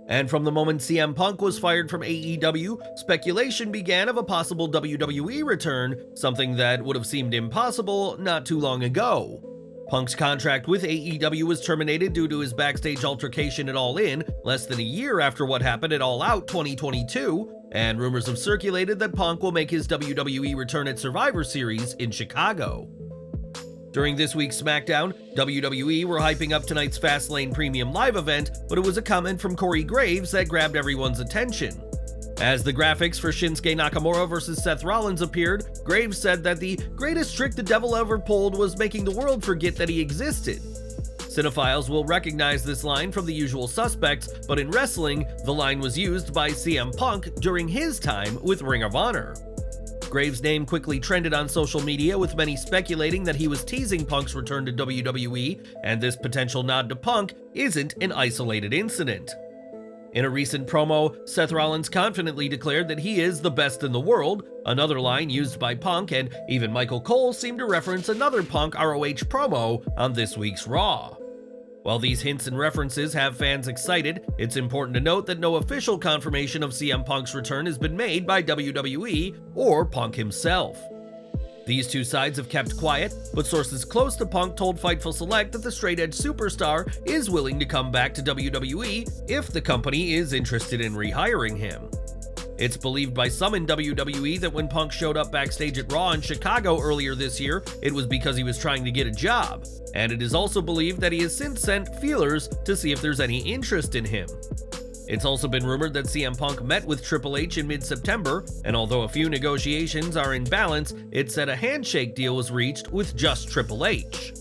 And from the moment CM Punk was fired from AEW, speculation began of a possible WWE return, something that would have seemed impossible not too long ago. Punk's contract with AEW was terminated due to his backstage altercation at All In, less than a year after what happened at All Out 2022, and rumors have circulated that Punk will make his WWE return at Survivor Series in Chicago. During this week's Smackdown, WWE were hyping up tonight's Fastlane Premium Live event, but it was a comment from Corey Graves that grabbed everyone's attention. As the graphics for Shinsuke Nakamura vs. Seth Rollins appeared, Graves said that the greatest trick the devil ever pulled was making the world forget that he existed. Cinephiles will recognize this line from The Usual Suspects, but in wrestling, the line was used by CM Punk during his time with Ring of Honor. Graves' name quickly trended on social media, with many speculating that he was teasing Punk's return to WWE, and this potential nod to Punk isn't an isolated incident. In a recent promo, Seth Rollins confidently declared that he is the best in the world, another line used by Punk, and even Michael Cole seemed to reference another Punk ROH promo on this week's Raw. While these hints and references have fans excited, it's important to note that no official confirmation of CM Punk's return has been made by WWE or Punk himself. These two sides have kept quiet, but sources close to Punk told Fightful Select that the straight-edge superstar is willing to come back to WWE if the company is interested in rehiring him. It's believed by some in WWE that when Punk showed up backstage at Raw in Chicago earlier this year, it was because he was trying to get a job, and it is also believed that he has since sent feelers to see if there's any interest in him. It's also been rumored that CM Punk met with Triple H in mid-September, and although a few negotiations are in balance, it's said a handshake deal was reached with just Triple H.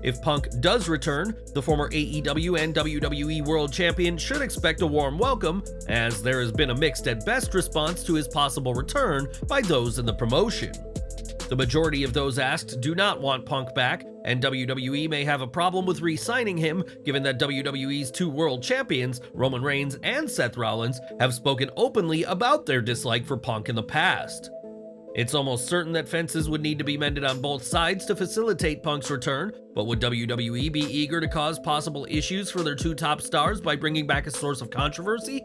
If Punk does return, the former AEW and WWE World Champion should expect a warm welcome, as there has been a mixed at best response to his possible return by those in the promotion. The majority of those asked do not want Punk back, and WWE may have a problem with re-signing him, given that WWE's two world champions, Roman Reigns and Seth Rollins, have spoken openly about their dislike for Punk in the past. It's almost certain that fences would need to be mended on both sides to facilitate Punk's return, but would WWE be eager to cause possible issues for their two top stars by bringing back a source of controversy?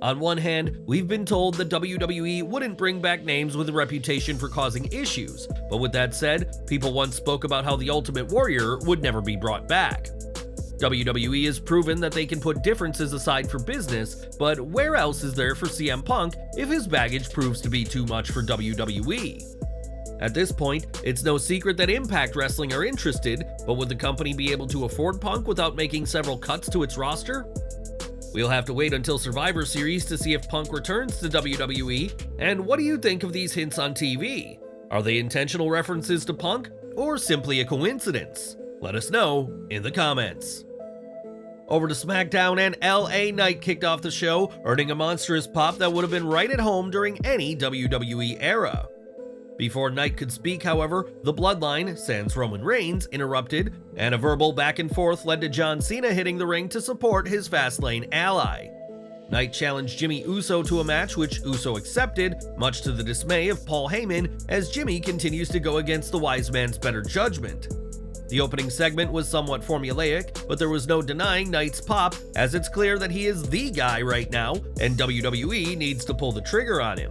On one hand, we've been told that WWE wouldn't bring back names with a reputation for causing issues, but with that said, people once spoke about how the Ultimate Warrior would never be brought back. WWE has proven that they can put differences aside for business, but where else is there for CM Punk if his baggage proves to be too much for WWE? At this point, it's no secret that Impact Wrestling are interested, but would the company be able to afford Punk without making several cuts to its roster? We'll have to wait until Survivor Series to see if Punk returns to WWE, and what do you think of these hints on TV? Are they intentional references to Punk, or simply a coincidence? Let us know in the comments. Over to Smackdown, and LA Knight kicked off the show, earning a monstrous pop that would have been right at home during any WWE era. Before Knight could speak, however, the Bloodline, sans Roman Reigns, interrupted, and a verbal back and forth led to John Cena hitting the ring to support his Fastlane ally. Knight challenged Jimmy Uso to a match, which Uso accepted, much to the dismay of Paul Heyman, as Jimmy continues to go against the wise man's better judgment. The opening segment was somewhat formulaic, but there was no denying Knight's pop, as it's clear that he is the guy right now, and WWE needs to pull the trigger on him.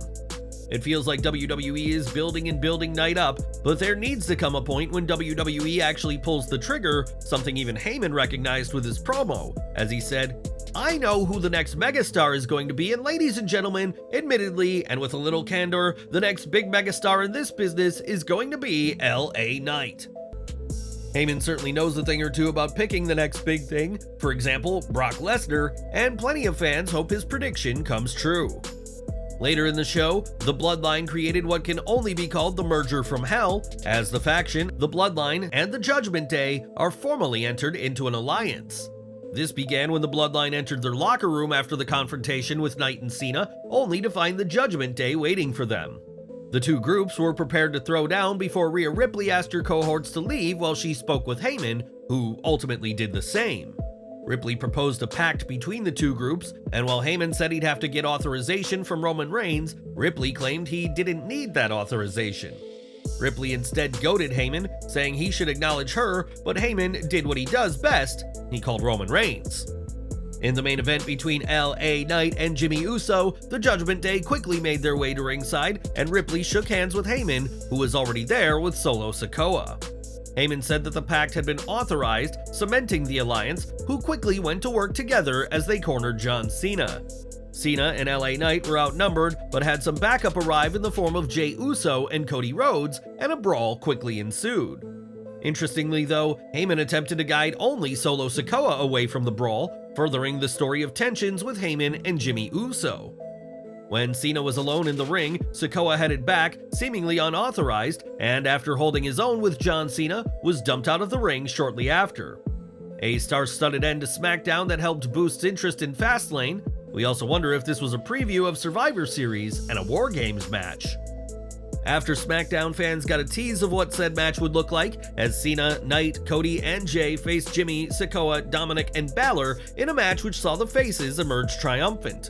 It feels like WWE is building and building Knight up, but there needs to come a point when WWE actually pulls the trigger, something even Heyman recognized with his promo, as he said, "I know who the next megastar is going to be, and ladies and gentlemen, admittedly, and with a little candor, the next big megastar in this business is going to be LA Knight." Heyman certainly knows a thing or two about picking the next big thing, for example, Brock Lesnar, and plenty of fans hope his prediction comes true. Later in the show, the Bloodline created what can only be called the merger from hell, as the faction, the Bloodline, and the Judgment Day are formally entered into an alliance. This began when the Bloodline entered their locker room after the confrontation with Knight and Cena, only to find the Judgment Day waiting for them. The two groups were prepared to throw down before Rhea Ripley asked her cohorts to leave while she spoke with Heyman, who ultimately did the same. Ripley proposed a pact between the two groups, and while Heyman said he'd have to get authorization from Roman Reigns, Ripley claimed he didn't need that authorization. Ripley instead goaded Heyman, saying he should acknowledge her, but Heyman did what he does best, he called Roman Reigns. In the main event between LA Knight and Jimmy Uso, the Judgment Day quickly made their way to ringside, and Ripley shook hands with Heyman, who was already there with Solo Sikoa. Heyman said that the pact had been authorized, cementing the alliance, who quickly went to work together as they cornered John Cena. Cena and LA Knight were outnumbered, but had some backup arrive in the form of Jey Uso and Cody Rhodes, and a brawl quickly ensued. Interestingly though, Heyman attempted to guide only Solo Sikoa away from the brawl, furthering the story of tensions with Heyman and Jimmy Uso. When Cena was alone in the ring, Sikoa headed back, seemingly unauthorized, and after holding his own with John Cena, was dumped out of the ring shortly after. A star-studded end to Smackdown that helped boost interest in Fastlane. We also wonder if this was a preview of Survivor Series and a War Games match. After Smackdown, fans got a tease of what said match would look like, as Cena, Knight, Cody, and Jay faced Jimmy, Sikoa, Dominic, and Balor in a match which saw the faces emerge triumphant.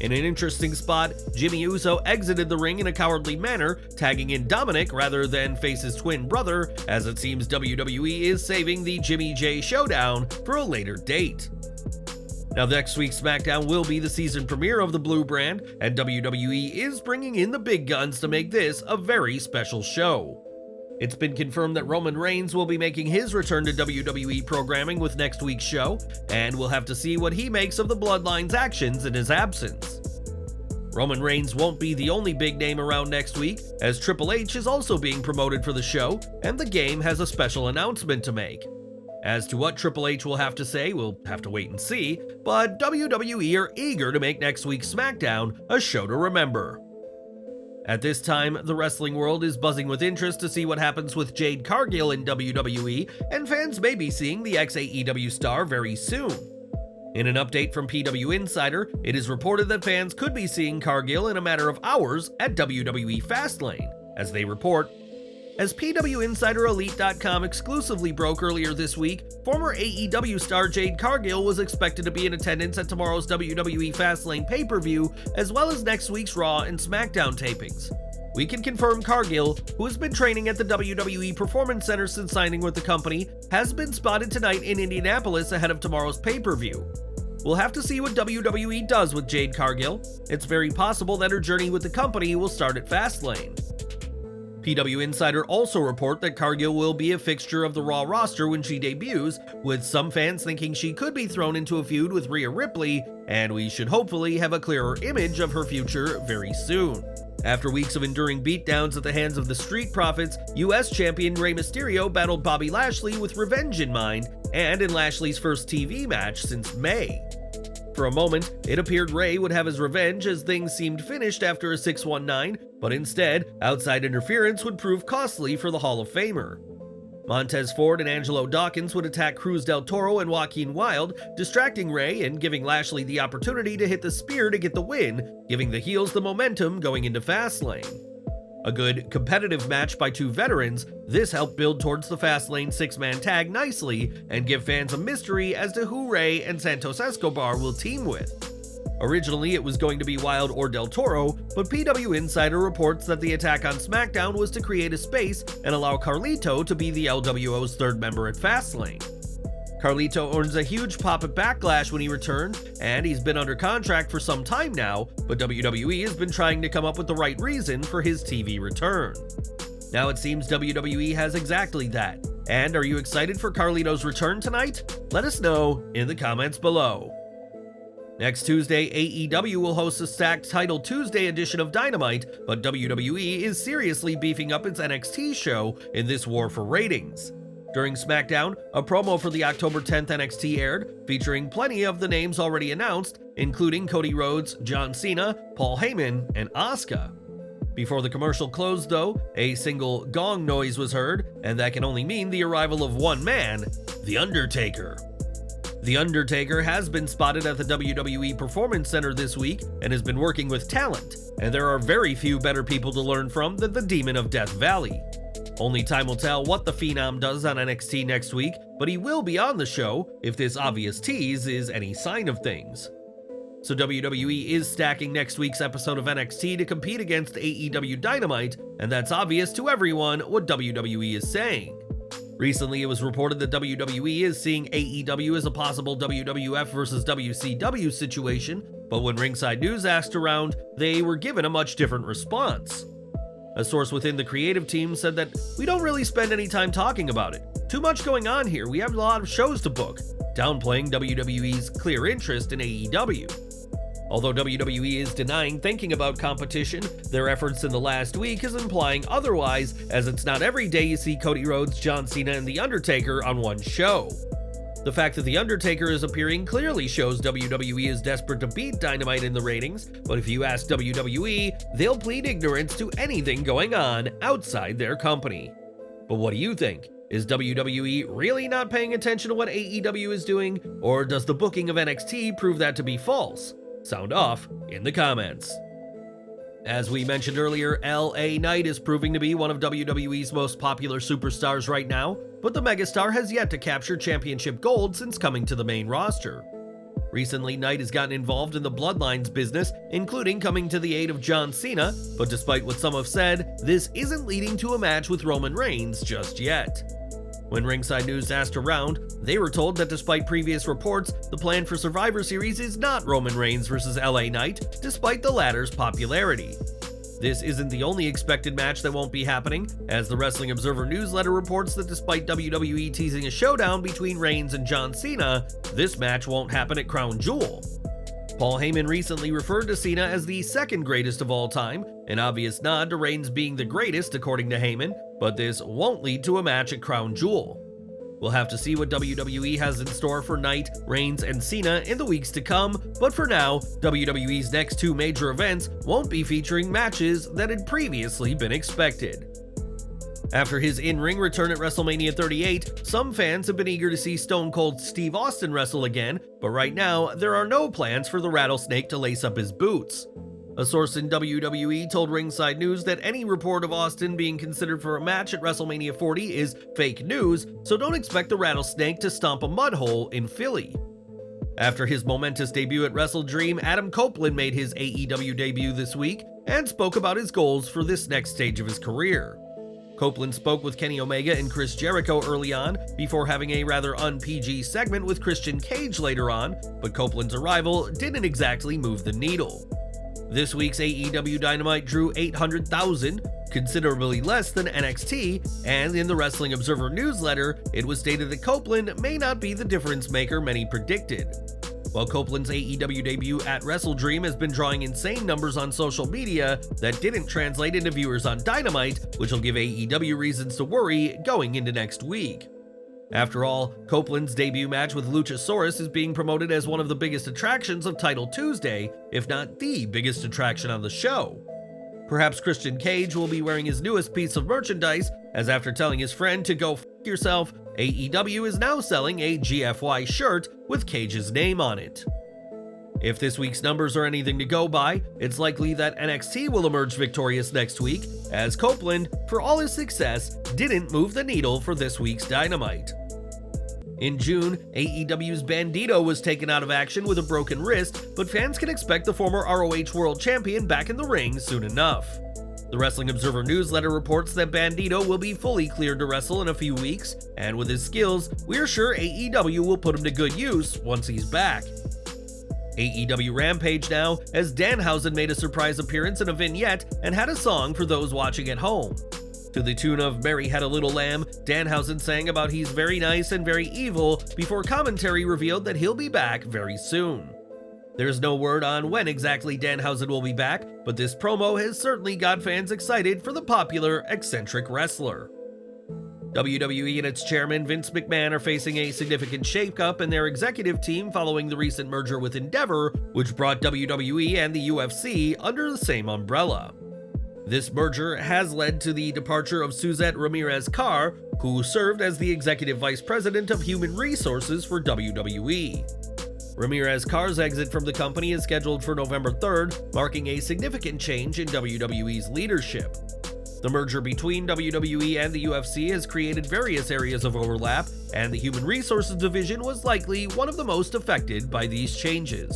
In an interesting spot, Jimmy Uso exited the ring in a cowardly manner, tagging in Dominic rather than face his twin brother, as it seems WWE is saving the Jimmy Jay showdown for a later date. Now, next week's SmackDown will be the season premiere of the Blue brand, and WWE is bringing in the big guns to make this a very special show. It's been confirmed that Roman Reigns will be making his return to WWE programming with next week's show, and we'll have to see what he makes of the Bloodline's actions in his absence. Roman Reigns won't be the only big name around next week, as Triple H is also being promoted for the show, and the game has a special announcement to make. As to what Triple H will have to say, we'll have to wait and see, but WWE are eager to make next week's SmackDown a show to remember. At this time, the wrestling world is buzzing with interest to see what happens with Jade Cargill in WWE, and fans may be seeing the ex-AEW star very soon. In an update from PW Insider, it is reported that fans could be seeing Cargill in a matter of hours at WWE Fastlane. As they report, as PWInsiderElite.com exclusively broke earlier this week, former AEW star Jade Cargill was expected to be in attendance at tomorrow's WWE Fastlane pay-per-view, as well as next week's Raw and SmackDown tapings. We can confirm Cargill, who has been training at the WWE Performance Center since signing with the company, has been spotted tonight in Indianapolis ahead of tomorrow's pay-per-view. We'll have to see what WWE does with Jade Cargill. It's very possible that her journey with the company will start at Fastlane. PW Insider also report that Cargill will be a fixture of the Raw roster when she debuts, with some fans thinking she could be thrown into a feud with Rhea Ripley, and we should hopefully have a clearer image of her future very soon. After weeks of enduring beatdowns at the hands of the Street Profits, US champion Rey Mysterio battled Bobby Lashley with revenge in mind, and in Lashley's first TV match since May. For a moment, it appeared Rey would have his revenge as things seemed finished after a 619, but instead, outside interference would prove costly for the Hall of Famer. Montez Ford and Angelo Dawkins would attack Cruz del Toro and Joaquin Wilde, distracting Rey and giving Lashley the opportunity to hit the spear to get the win, giving the heels the momentum going into Fastlane. A good, competitive match by two veterans, this helped build towards the Fastlane six-man tag nicely and give fans a mystery as to who Rey and Santos Escobar will team with. Originally, it was going to be Wilde or Del Toro, but PW Insider reports that the attack on SmackDown was to create a space and allow Carlito to be the LWO's third member at Fastlane. Carlito earns a huge pop at Backlash when he returned, and he's been under contract for some time now, but WWE has been trying to come up with the right reason for his TV return. Now it seems WWE has exactly that. And are you excited for Carlito's return tonight? Let us know in the comments below. Next Tuesday, AEW will host a stacked Title Tuesday edition of Dynamite, but WWE is seriously beefing up its NXT show in this war for ratings. During SmackDown, a promo for the October 10th NXT aired, featuring plenty of the names already announced, including Cody Rhodes, John Cena, Paul Heyman, and Asuka. Before the commercial closed though, a single gong noise was heard, and that can only mean the arrival of one man, The Undertaker. The Undertaker has been spotted at the WWE Performance Center this week and has been working with talent, and there are very few better people to learn from than the Demon of Death Valley. Only time will tell what the Phenom does on NXT next week, but he will be on the show if this obvious tease is any sign of things. So WWE is stacking next week's episode of NXT to compete against AEW Dynamite, and that's obvious to everyone what WWE is saying. Recently, it was reported that WWE is seeing AEW as a possible WWF versus WCW situation, but when Ringside News asked around, they were given a much different response. A source within the creative team said that, "We don't really spend any time talking about it. Too much going on here, we have a lot of shows to book," downplaying WWE's clear interest in AEW. Although WWE is denying thinking about competition, their efforts in the last week is implying otherwise, as it's not every day you see Cody Rhodes, John Cena, and The Undertaker on one show. The fact that The Undertaker is appearing clearly shows WWE is desperate to beat Dynamite in the ratings, but if you ask WWE, they'll plead ignorance to anything going on outside their company. But what do you think? Is WWE really not paying attention to what AEW is doing, or does the booking of NXT prove that to be false? Sound off in the comments. As we mentioned earlier, LA Knight is proving to be one of WWE's most popular superstars right now, but the megastar has yet to capture championship gold since coming to the main roster. Recently, Knight has gotten involved in the Bloodline's business, including coming to the aid of John Cena, but despite what some have said, this isn't leading to a match with Roman Reigns just yet. When Ringside News asked around, they were told that despite previous reports, the plan for Survivor Series is not Roman Reigns versus LA Knight, despite the latter's popularity. This isn't the only expected match that won't be happening, as the Wrestling Observer newsletter reports that despite WWE teasing a showdown between Reigns and John Cena, this match won't happen at Crown Jewel. Paul Heyman recently referred to Cena as the second greatest of all time, an obvious nod to Reigns being the greatest according to Heyman, but this won't lead to a match at Crown Jewel. We'll have to see what WWE has in store for Knight, Reigns, and Cena in the weeks to come, but for now, WWE's next two major events won't be featuring matches that had previously been expected. After his in-ring return at WrestleMania 38, some fans have been eager to see Stone Cold Steve Austin wrestle again, but right now, there are no plans for the Rattlesnake to lace up his boots. A source in WWE told Ringside News that any report of Austin being considered for a match at WrestleMania 40 is fake news, so don't expect the Rattlesnake to stomp a mud hole in Philly. After his momentous debut at WrestleDream, Adam Copeland made his AEW debut this week and spoke about his goals for this next stage of his career. Copeland spoke with Kenny Omega and Chris Jericho early on, before having a rather un-PG segment with Christian Cage later on, but Copeland's arrival didn't exactly move the needle. This week's AEW Dynamite drew 800,000, considerably less than NXT, and in the Wrestling Observer newsletter, it was stated that Copeland may not be the difference maker many predicted. While Copeland's AEW debut at WrestleDream has been drawing insane numbers on social media, that didn't translate into viewers on Dynamite, which will give AEW reasons to worry going into next week. After all, Copeland's debut match with Luchasaurus is being promoted as one of the biggest attractions of Title Tuesday, if not the biggest attraction on the show. Perhaps Christian Cage will be wearing his newest piece of merchandise, as after telling his friend to go f*** yourself, AEW is now selling a GFY shirt with Cage's name on it. If this week's numbers are anything to go by, it's likely that NXT will emerge victorious next week, as Copeland, for all his success, didn't move the needle for this week's Dynamite. In June, AEW's Bandito was taken out of action with a broken wrist, but fans can expect the former ROH World Champion back in the ring soon enough. The Wrestling Observer newsletter reports that Bandito will be fully cleared to wrestle in a few weeks, and with his skills, we're sure AEW will put him to good use once he's back. AEW Rampage now, as Danhausen made a surprise appearance in a vignette and had a song for those watching at home. To the tune of Mary Had a Little Lamb, Danhausen sang about he's very nice and very evil before commentary revealed that he'll be back very soon. There's no word on when exactly Danhausen will be back, but this promo has certainly got fans excited for the popular, eccentric wrestler. WWE and its chairman Vince McMahon are facing a significant shakeup in their executive team following the recent merger with Endeavor, which brought WWE and the UFC under the same umbrella. This merger has led to the departure of Suzette Ramirez-Carr, who served as the Executive Vice President of Human Resources for WWE. Ramirez-Carr's exit from the company is scheduled for November 3rd, marking a significant change in WWE's leadership. The merger between WWE and the UFC has created various areas of overlap, and the Human Resources division was likely one of the most affected by these changes.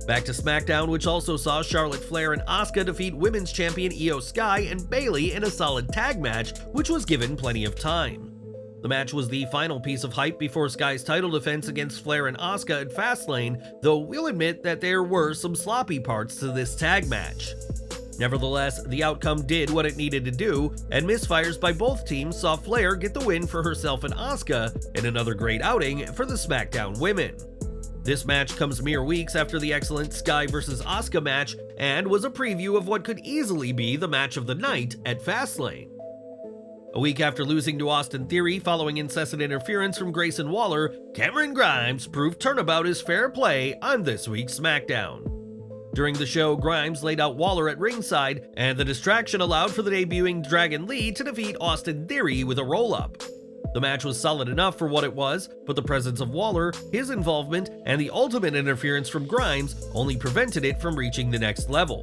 Back to Smackdown, which also saw Charlotte Flair and Asuka defeat Women's Champion Io Sky and Bayley in a solid tag match, which was given plenty of time. The match was the final piece of hype before Sky's title defense against Flair and Asuka at Fastlane, though we'll admit that there were some sloppy parts to this tag match. Nevertheless, the outcome did what it needed to do, and misfires by both teams saw Flair get the win for herself and Asuka in another great outing for the Smackdown women. This match comes mere weeks after the excellent Sky vs. Asuka match and was a preview of what could easily be the match of the night at Fastlane. A week after losing to Austin Theory following incessant interference from Grayson Waller, Cameron Grimes proved turnabout is fair play on this week's SmackDown. During the show, Grimes laid out Waller at ringside, and the distraction allowed for the debuting Dragon Lee to defeat Austin Theory with a roll-up. The match was solid enough for what it was, but the presence of Waller, his involvement, and the ultimate interference from Grimes only prevented it from reaching the next level.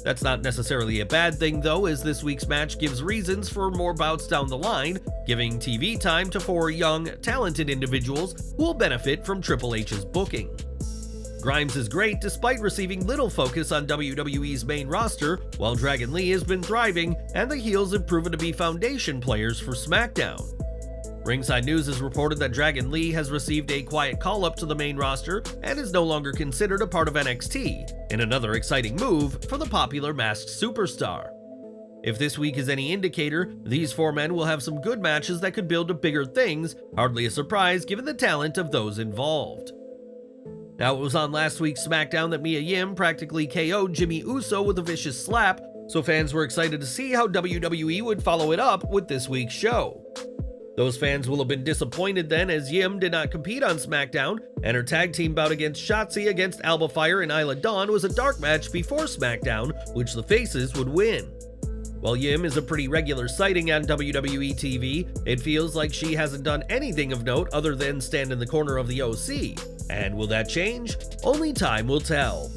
That's not necessarily a bad thing though, as this week's match gives reasons for more bouts down the line, giving TV time to 4 young, talented individuals who will benefit from Triple H's booking. Grimes is great despite receiving little focus on WWE's main roster, while Dragon Lee has been thriving and the heels have proven to be foundation players for SmackDown. Ringside News has reported that Dragon Lee has received a quiet call-up to the main roster and is no longer considered a part of NXT, in another exciting move for the popular masked superstar. If this week is any indicator, these 4 men will have some good matches that could build to bigger things, hardly a surprise given the talent of those involved. Now, it was on last week's SmackDown that Mia Yim practically KO'd Jimmy Uso with a vicious slap, so fans were excited to see how WWE would follow it up with this week's show. Those fans will have been disappointed then, as Yim did not compete on SmackDown, and her tag team bout against Shotzi against Alba Fire and Isla Dawn was a dark match before SmackDown, which the faces would win. While Yim is a pretty regular sighting on WWE TV, it feels like she hasn't done anything of note other than stand in the corner of the OC. And will that change? Only time will tell.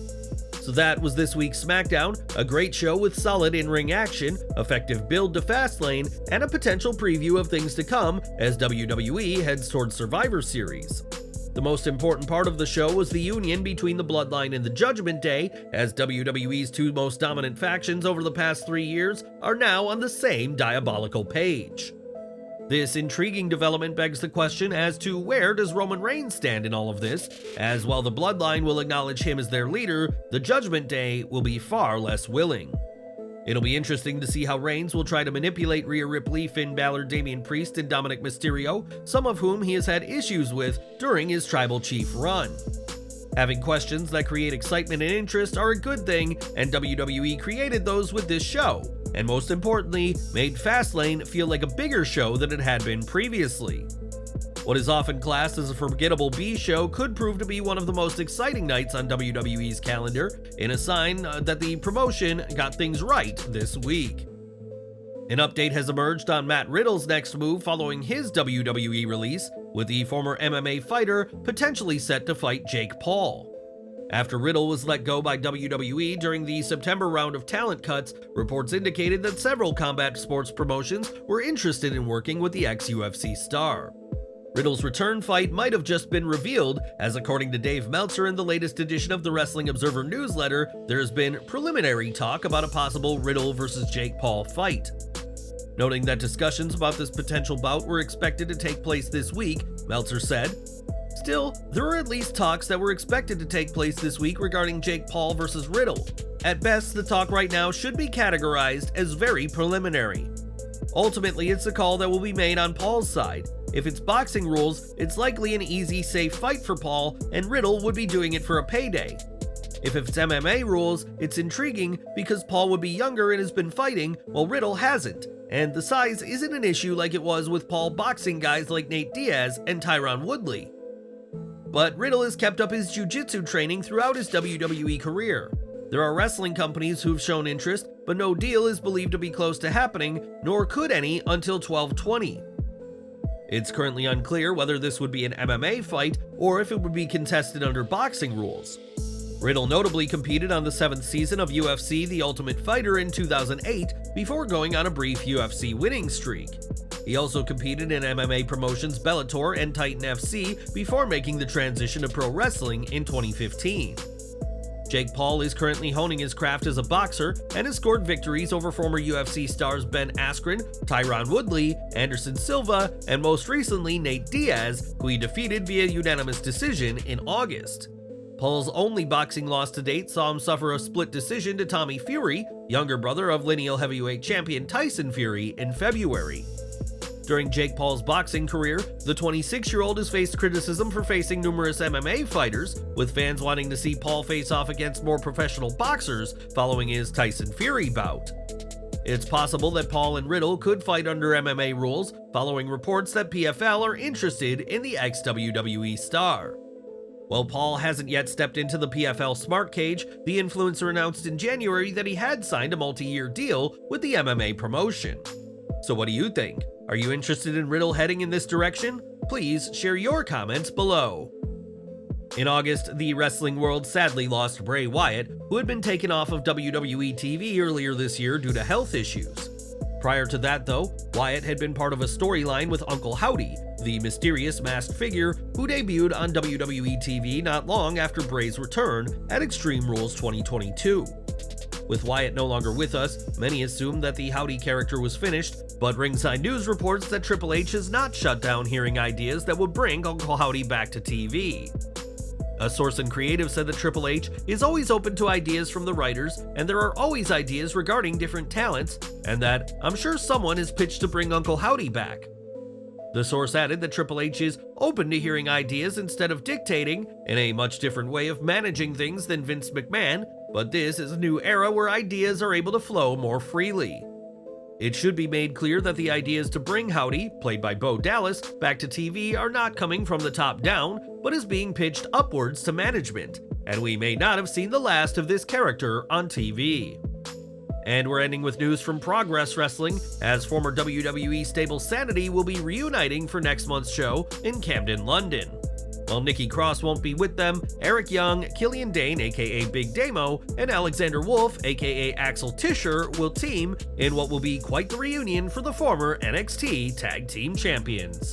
So that was this week's SmackDown, a great show with solid in-ring action, effective build to Fastlane, and a potential preview of things to come as WWE heads towards Survivor Series. The most important part of the show was the union between the Bloodline and the Judgement Day, as WWE's 2 most dominant factions over the past 3 years are now on the same diabolical page. This intriguing development begs the question as to where does Roman Reigns stand in all of this, as while the Bloodline will acknowledge him as their leader, the Judgment Day will be far less willing. It'll be interesting to see how Reigns will try to manipulate Rhea Ripley, Finn Balor, Damian Priest, and Dominic Mysterio, some of whom he has had issues with during his Tribal Chief run. Having questions that create excitement and interest are a good thing, and WWE created those with this show, and most importantly, made Fastlane feel like a bigger show than it had been previously. What is often classed as a forgettable B show could prove to be one of the most exciting nights on WWE's calendar, in a sign that the promotion got things right this week. An update has emerged on Matt Riddle's next move following his WWE release, with the former MMA fighter potentially set to fight Jake Paul. After Riddle was let go by WWE during the September round of talent cuts, reports indicated that several combat sports promotions were interested in working with the ex-UFC star. Riddle's return fight might have just been revealed, as according to Dave Meltzer in the latest edition of the Wrestling Observer newsletter, there has been preliminary talk about a possible Riddle vs. Jake Paul fight. Noting that discussions about this potential bout were expected to take place this week, Meltzer said, "Still, there are at least talks that were expected to take place this week regarding Jake Paul vs. Riddle. At best, the talk right now should be categorized as very preliminary. Ultimately, it's a call that will be made on Paul's side. If it's boxing rules, it's likely an easy, safe fight for Paul, and Riddle would be doing it for a payday. If it's MMA rules, it's intriguing because Paul would be younger and has been fighting, while Riddle hasn't, and the size isn't an issue like it was with Paul boxing guys like Nate Diaz and Tyron Woodley. But Riddle has kept up his jiu-jitsu training throughout his WWE career. There are wrestling companies who've shown interest, but no deal is believed to be close to happening, nor could any until 12/20. It's currently unclear whether this would be an MMA fight or if it would be contested under boxing rules. Riddle notably competed on the 7th season of UFC The Ultimate Fighter in 2008 before going on a brief UFC winning streak. He also competed in MMA promotions Bellator and Titan FC before making the transition to pro wrestling in 2015. Jake Paul is currently honing his craft as a boxer and has scored victories over former UFC stars Ben Askren, Tyron Woodley, Anderson Silva, and most recently Nate Diaz, who he defeated via unanimous decision in August. Paul's only boxing loss to date saw him suffer a split decision to Tommy Fury, younger brother of lineal heavyweight champion Tyson Fury, in February. During Jake Paul's boxing career, the 26-year-old has faced criticism for facing numerous MMA fighters, with fans wanting to see Paul face off against more professional boxers following his Tyson Fury bout. It's possible that Paul and Riddle could fight under MMA rules, following reports that PFL are interested in the ex-WWE star. While Paul hasn't yet stepped into the PFL smart cage, the influencer announced in January that he had signed a multi-year deal with the MMA promotion. So what do you think? Are you interested in Riddle heading in this direction? Please share your comments below. In August, the wrestling world sadly lost Bray Wyatt, who had been taken off of WWE TV earlier this year due to health issues. Prior to that though, Wyatt had been part of a storyline with Uncle Howdy, the mysterious masked figure who debuted on WWE TV not long after Bray's return at Extreme Rules 2022. With Wyatt no longer with us, many assumed that the Howdy character was finished, but Ringside News reports that Triple H has not shut down hearing ideas that would bring Uncle Howdy back to TV. A source in creative said that Triple H is always open to ideas from the writers, and there are always ideas regarding different talents, and that I'm sure someone has pitched to bring Uncle Howdy back. The source added that Triple H is open to hearing ideas instead of dictating, in a much different way of managing things than Vince McMahon, but this is a new era where ideas are able to flow more freely. It should be made clear that the ideas to bring Howdy, played by Bo Dallas, back to TV are not coming from the top down, but is being pitched upwards to management, and we may not have seen the last of this character on TV. And we're ending with news from Progress Wrestling, as former WWE stable Sanity will be reuniting for next month's show in Camden, London. While Nikki Cross won't be with them, Eric Young, Killian Dane aka Big Damo, and Alexander Wolf aka Axel Tischer will team in what will be quite the reunion for the former NXT Tag Team Champions.